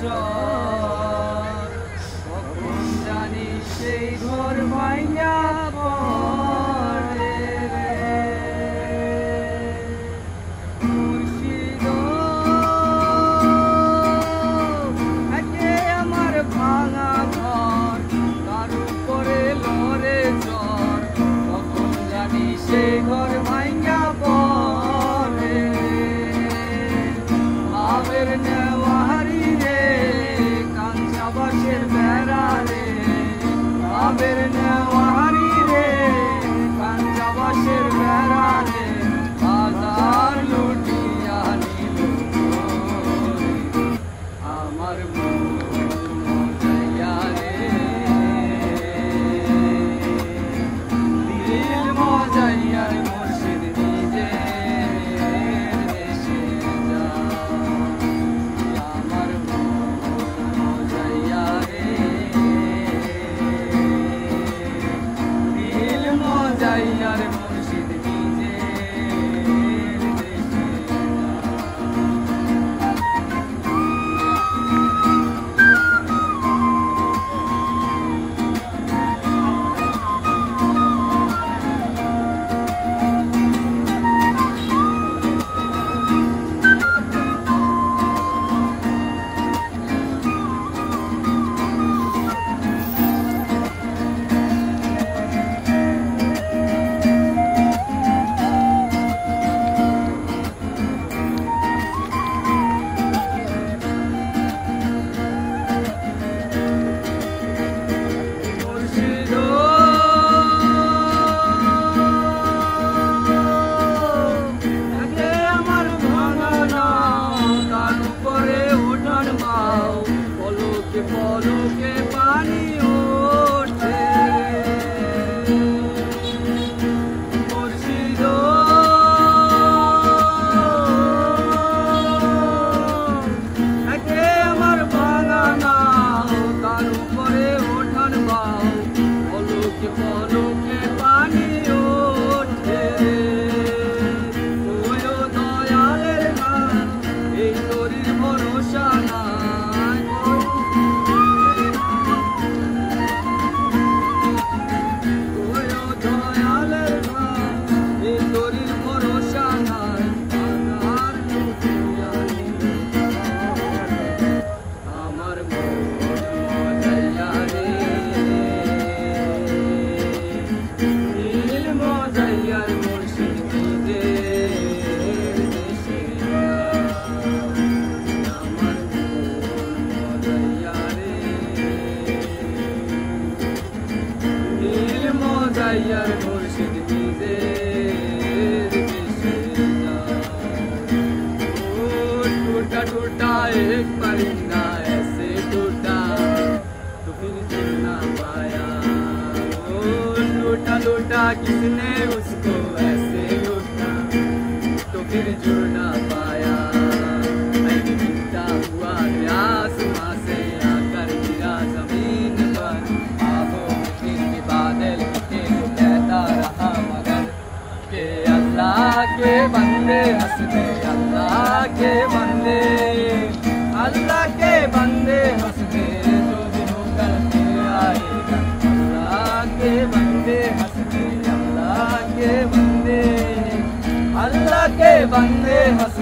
চর কখন জানি সেই ঘর ভাঙা পড়ে রে মুর্শিদ একে আমার ভাঙা ঘর তার উপরে লড়ে জ্বর কখন জানি সেই ঘর ভাঙা পড়ে আবের নেওয়ারি রে কাঞ্চা বাসের বেড়া রে আবের নেওয়ারি রে কাঞ্চা বাসের বেড়া রে হাজার লুটিয়া নিল আমার মজাইয়া রে দিল মজাইয়া মুর্শিদ নিজে দেশে যা আমার মজাইয়া রে দিল মজাইয়া রে মুর্শিদ নিজে দেশে পলকে পানি ওঠে মুর্শিদ একে আমার ভাঙা নাও তার উপরে ওঠান বাও পলকে পলকে পানি ওঠে ওই দয়ালের গান এই তরির ভরসা নাই यार मुर्शिद कीजे टूटा टूटा एक परिंदा ऐसे टूटा तो फिर जुड़ ना पाया टूटा टूटा किसने उसको ऐसे लूटा तो फिर जुड़ ना पाया गिरता हुआ आसमां से आकर गिरा जमीन पर आबो फिर भी बादल अल्लाह के बंदे हंसते अल्लाह के बंदे हंसते जो भी हो करते आएगा अल्लाह के बंदे हंसते अल्लाह के बंदे हंसते